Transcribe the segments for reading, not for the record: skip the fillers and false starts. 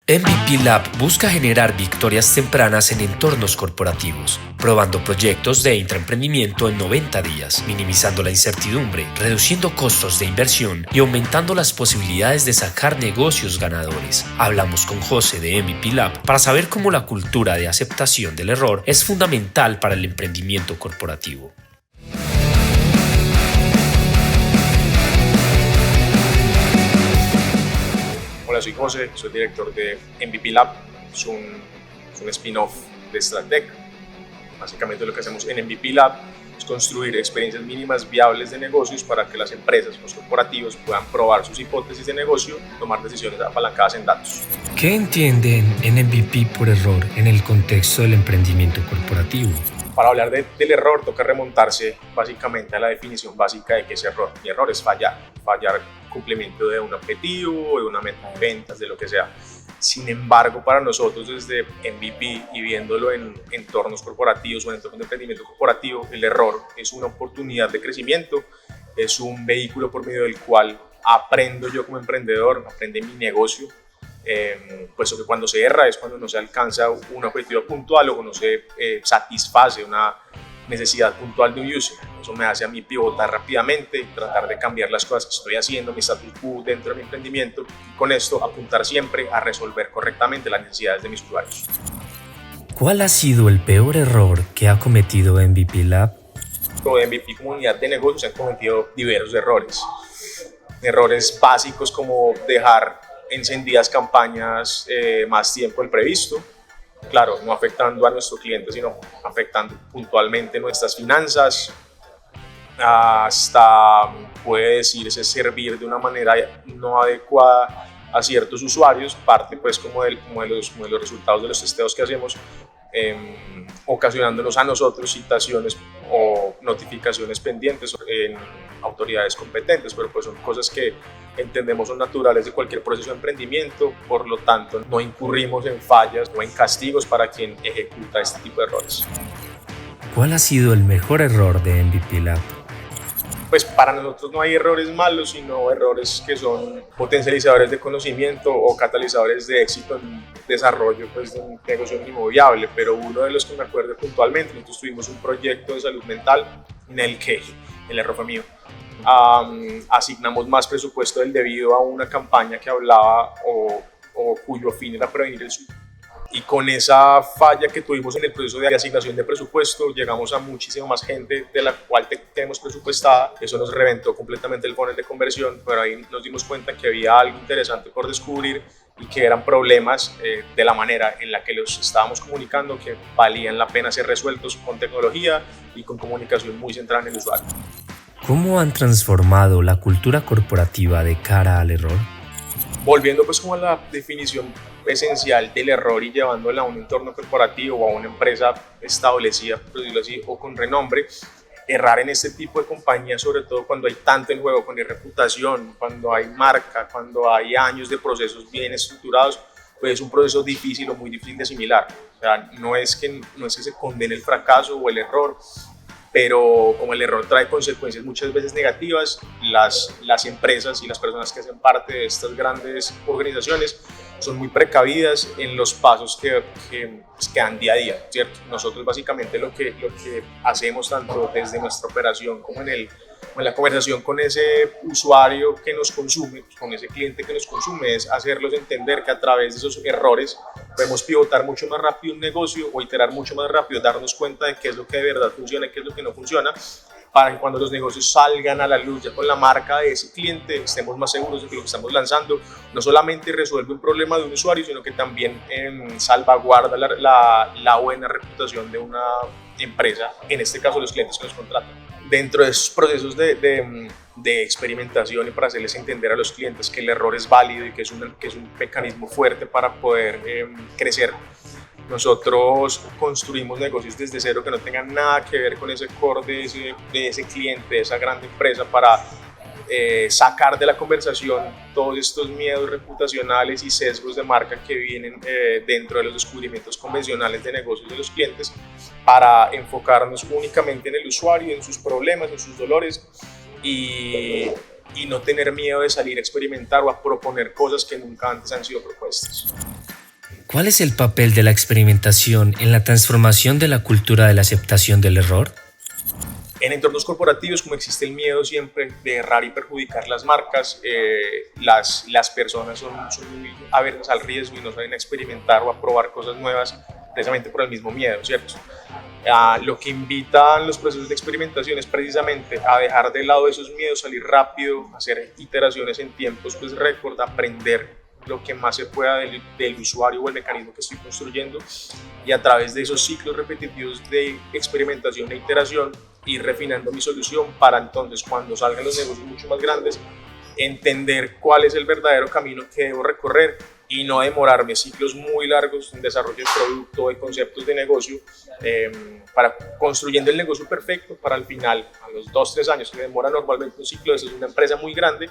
MVP Lab busca generar victorias tempranas en entornos corporativos, probando proyectos de intraemprendimiento en 90 días, minimizando la incertidumbre, reduciendo costos de inversión y aumentando las posibilidades de sacar negocios ganadores. Hablamos con José de MVP Lab para saber cómo la cultura de aceptación del error es fundamental para el emprendimiento corporativo. Hola, soy José, soy director de MVP Lab, es un spin-off de Stratec. Básicamente lo que hacemos en MVP Lab es construir experiencias mínimas viables de negocios para que las empresas, los corporativos puedan probar sus hipótesis de negocio y tomar decisiones apalancadas en datos. ¿Qué entienden en MVP por error en el contexto del emprendimiento corporativo? Para hablar del error toca remontarse básicamente a la definición básica de qué es error. Y error es fallar cumplimiento de un objetivo, de una meta de ventas, de lo que sea. Sin embargo, para nosotros desde MVP y viéndolo en entornos corporativos o en entornos de emprendimiento corporativo, el error es una oportunidad de crecimiento, es un vehículo por medio del cual aprendo yo como emprendedor, aprende mi negocio, puesto que cuando se erra es cuando no se alcanza un objetivo puntual o no se satisface una necesidad puntual de un user. Eso me hace a mí pivotar rápidamente, tratar de cambiar las cosas que estoy haciendo, mi status quo dentro de mi emprendimiento, y con esto apuntar siempre a resolver correctamente las necesidades de mis usuarios. ¿Cuál ha sido el peor error que ha cometido MVP Lab? Como MVP Comunidad de Negocios se han cometido diversos errores. Errores básicos como dejar encendidas campañas más tiempo del previsto. Claro, no afectando a nuestro cliente, sino afectando puntualmente nuestras finanzas. Hasta puede decirse servir de una manera no adecuada a ciertos usuarios, parte pues como de los resultados de los testeos que hacemos, ocasionándonos a nosotros citaciones o notificaciones pendientes en autoridades competentes, pero pues son cosas que entendemos son naturales de cualquier proceso de emprendimiento, por lo tanto no incurrimos en fallas o en castigos para quien ejecuta este tipo de errores. ¿Cuál ha sido el mejor error de MVP Lab? Pues para nosotros no hay errores malos, sino errores que son potencializadores de conocimiento o catalizadores de éxito en desarrollo pues, de un negocio mínimo viable. Pero uno de los que me acuerdo puntualmente, nosotros tuvimos un proyecto de salud mental en el que, el error fue mío, asignamos más presupuesto del debido a una campaña que hablaba o cuyo fin era prevenir el suicidio. Y con esa falla que tuvimos en el proceso de asignación de presupuesto, llegamos a muchísima más gente de la cual tenemos presupuestada. Eso nos reventó completamente el funnel de conversión, pero ahí nos dimos cuenta que había algo interesante por descubrir y que eran problemas de la manera en la que los estábamos comunicando que valían la pena ser resueltos con tecnología y con comunicación muy centrada en el usuario. ¿Cómo han transformado la cultura corporativa de cara al error? Volviendo pues como a la definición esencial del error y llevándola a un entorno corporativo o a una empresa establecida, por decirlo así, o con renombre, errar en este tipo de compañías, sobre todo cuando hay tanto en juego, cuando hay reputación, cuando hay marca, cuando hay años de procesos bien estructurados, pues es un proceso difícil o muy difícil de asimilar. O sea, no es que se condene el fracaso o el error, pero como el error trae consecuencias muchas veces negativas, las empresas y las personas que hacen parte de estas grandes organizaciones son muy precavidas en los pasos que dan día a día, ¿cierto? Nosotros básicamente lo que hacemos tanto desde nuestra operación como en la conversación con ese usuario que nos consume, con ese cliente que nos consume, es hacerlos entender que a través de esos errores podemos pivotar mucho más rápido un negocio o iterar mucho más rápido, darnos cuenta de qué es lo que de verdad funciona y qué es lo que no funciona, para que cuando los negocios salgan a la luz ya con la marca de ese cliente estemos más seguros de que lo que estamos lanzando no solamente resuelve un problema de un usuario, sino que también salvaguarda la buena reputación de una empresa, en este caso los clientes que nos contratan. Dentro de esos procesos de experimentación y para hacerles entender a los clientes que el error es válido y que es un mecanismo fuerte para poder crecer, nosotros construimos negocios desde cero que no tengan nada que ver con ese core de ese cliente, de esa gran empresa, para sacar de la conversación todos estos miedos reputacionales y sesgos de marca que vienen dentro de los descubrimientos convencionales de negocios de los clientes, para enfocarnos únicamente en el usuario, en sus problemas, en sus dolores y no tener miedo de salir a experimentar o a proponer cosas que nunca antes han sido propuestas. ¿Cuál es el papel de la experimentación en la transformación de la cultura de la aceptación del error? En entornos corporativos, como existe el miedo siempre de errar y perjudicar las marcas, las personas son muy avertas al riesgo y no saben experimentar o a probar cosas nuevas precisamente por el mismo miedo, ¿cierto? Lo que invitan los procesos de experimentación es precisamente a dejar de lado esos miedos, salir rápido, hacer iteraciones en tiempos pues récord, aprender lo que más se pueda del usuario o el mecanismo que estoy construyendo, y a través de esos ciclos repetitivos de experimentación e iteración ir refinando mi solución para entonces cuando salgan los negocios mucho más grandes entender cuál es el verdadero camino que debo recorrer y no demorarme ciclos muy largos en desarrollo de producto o de conceptos de negocio para construyendo el negocio perfecto para al final, a los 2-3 años que demora normalmente un ciclo de una empresa muy grande,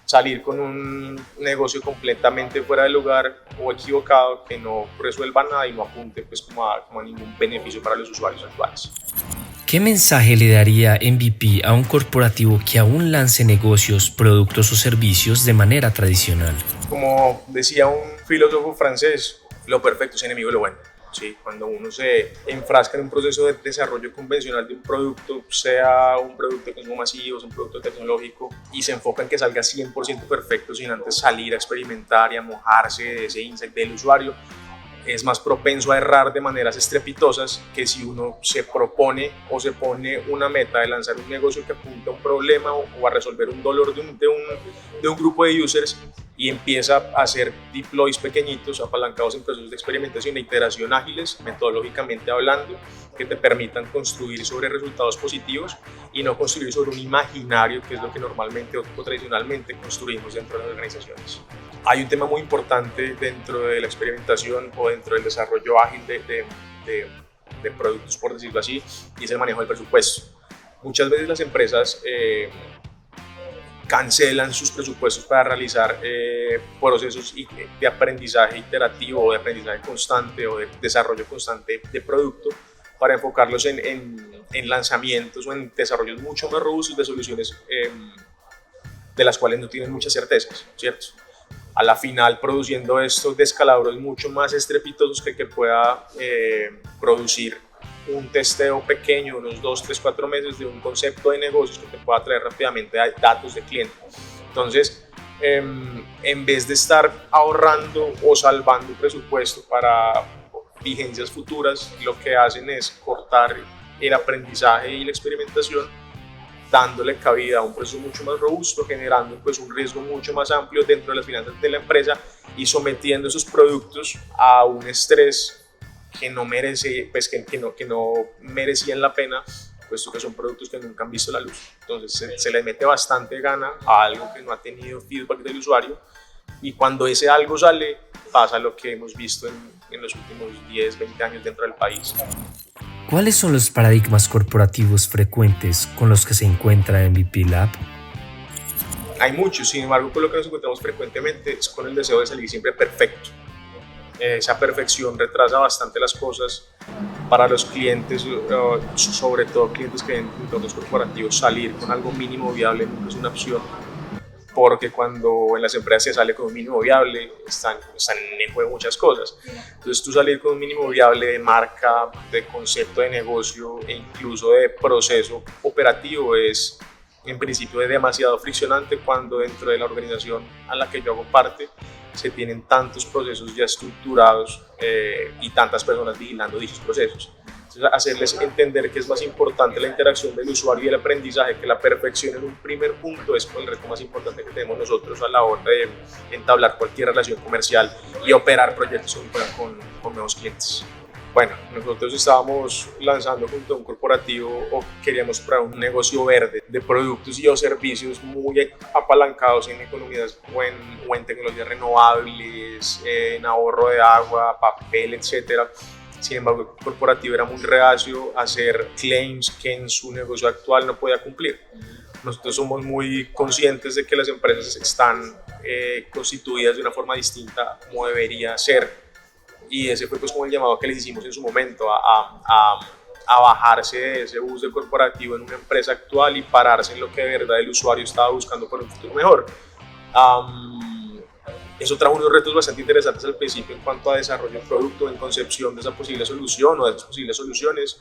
salir con un negocio completamente fuera de lugar o equivocado que no resuelva nada y no apunte pues como a ningún beneficio para los usuarios actuales. ¿Qué mensaje le daría MVP a un corporativo que aún lance negocios, productos o servicios de manera tradicional? Como decía un filósofo francés, lo perfecto es enemigo de lo bueno. Sí, cuando uno se enfrasca en un proceso de desarrollo convencional de un producto, sea un producto de consumo masivo, sea un producto tecnológico, y se enfoca en que salga 100% perfecto sin antes salir a experimentar y a mojarse de ese insight del usuario, es más propenso a errar de maneras estrepitosas que si uno se propone o se pone una meta de lanzar un negocio que apunta a un problema o a resolver un dolor de un grupo de users y empieza a hacer deploys pequeñitos apalancados en procesos de experimentación e iteración ágiles, metodológicamente hablando, que te permitan construir sobre resultados positivos y no construir sobre un imaginario, que es lo que normalmente o tradicionalmente construimos dentro de las organizaciones. Hay un tema muy importante dentro de la experimentación o dentro del desarrollo ágil de productos, por decirlo así, y es el manejo del presupuesto. Muchas veces las empresas cancelan sus presupuestos para realizar procesos de aprendizaje iterativo o de aprendizaje constante o de desarrollo constante de producto para enfocarlos en lanzamientos o en desarrollos mucho más robustos de soluciones de las cuales no tienen muchas certezas, ¿cierto? A la final produciendo estos descalabros mucho más estrepitosos que pueda producir un testeo pequeño, unos 2, 3, 4 meses de un concepto de negocios que te pueda traer rápidamente datos de cliente. Entonces, en vez de estar ahorrando o salvando presupuesto para vigencias futuras, lo que hacen es cortar el aprendizaje y la experimentación, dándole cabida a un proceso mucho más robusto, generando pues un riesgo mucho más amplio dentro de las finanzas de la empresa y sometiendo esos productos a un estrés que no merece, pues que no merecían la pena, puesto que son productos que nunca han visto la luz. Entonces se le mete bastante gana a algo que no ha tenido feedback del usuario, y cuando ese algo sale, pasa lo que hemos visto en los últimos 10, 20 años dentro del país. ¿Cuáles son los paradigmas corporativos frecuentes con los que se encuentra MVP Lab? Hay muchos, sin embargo, con lo que nos encontramos frecuentemente es con el deseo de salir siempre perfecto. Esa perfección retrasa bastante las cosas para los clientes, sobre todo clientes que ven en entornos corporativos. Salir con algo mínimo viable nunca es una opción, porque cuando en las empresas se sale con un mínimo viable están en juego muchas cosas. Entonces tú salir con un mínimo viable de marca, de concepto de negocio e incluso de proceso operativo es en principio demasiado friccionante cuando dentro de la organización a la que yo hago parte se tienen tantos procesos ya estructurados y tantas personas vigilando dichos procesos. Entonces, hacerles entender que es más importante la interacción del usuario y el aprendizaje, que la perfección en un primer punto es el reto más importante que tenemos nosotros a la hora de entablar cualquier relación comercial y operar proyectos con nuevos clientes. Bueno, nosotros estábamos lanzando junto a un corporativo o queríamos probar un negocio verde de productos y o servicios muy apalancados en economías o en tecnologías renovables, en ahorro de agua, papel, etcétera. Sin embargo, el corporativo era muy reacio a hacer claims que en su negocio actual no podía cumplir. Nosotros somos muy conscientes de que las empresas están constituidas de una forma distinta como debería ser, y ese fue pues como el llamado que les hicimos en su momento a bajarse de ese bus de corporativo en una empresa actual y pararse en lo que de verdad el usuario estaba buscando para un futuro mejor. Eso trajo unos retos bastante interesantes al principio en cuanto a desarrollo de producto, en concepción de esa posible solución o de esas posibles soluciones.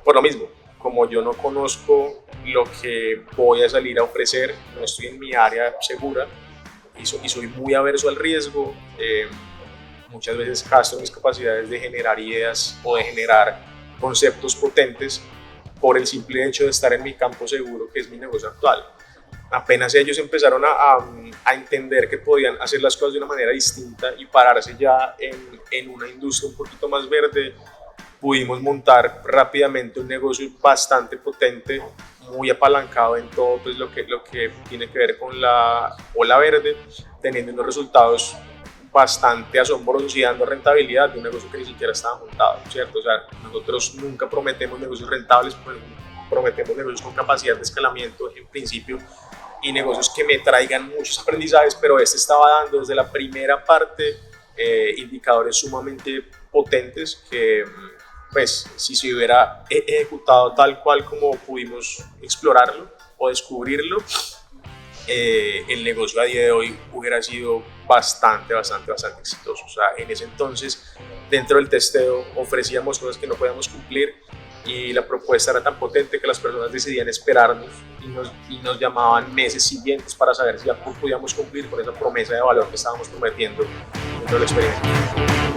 Por lo mismo, como yo no conozco lo que voy a salir a ofrecer, no estoy en mi área segura y soy muy averso al riesgo, muchas veces castro mis capacidades de generar ideas o de generar conceptos potentes por el simple hecho de estar en mi campo seguro, que es mi negocio actual. Apenas ellos empezaron a entender que podían hacer las cosas de una manera distinta y pararse ya en una industria un poquito más verde, pudimos montar rápidamente un negocio bastante potente, muy apalancado en todo pues, lo que tiene que ver con la ola verde, teniendo unos resultados bastante asombrosos y dando rentabilidad de un negocio que ni siquiera estaba montado, ¿cierto? O sea, nosotros nunca prometemos negocios rentables, prometemos negocios con capacidad de escalamiento en principio y negocios que me traigan muchos aprendizajes, pero este estaba dando desde la primera parte indicadores sumamente potentes que pues si se hubiera ejecutado tal cual como pudimos explorarlo o descubrirlo, el negocio a día de hoy hubiera sido bastante exitoso. O sea, en ese entonces, dentro del testeo, ofrecíamos cosas que no podíamos cumplir y la propuesta era tan potente que las personas decidían esperarnos y nos llamaban meses siguientes para saber si ya podíamos cumplir con esa promesa de valor que estábamos prometiendo dentro del experimento.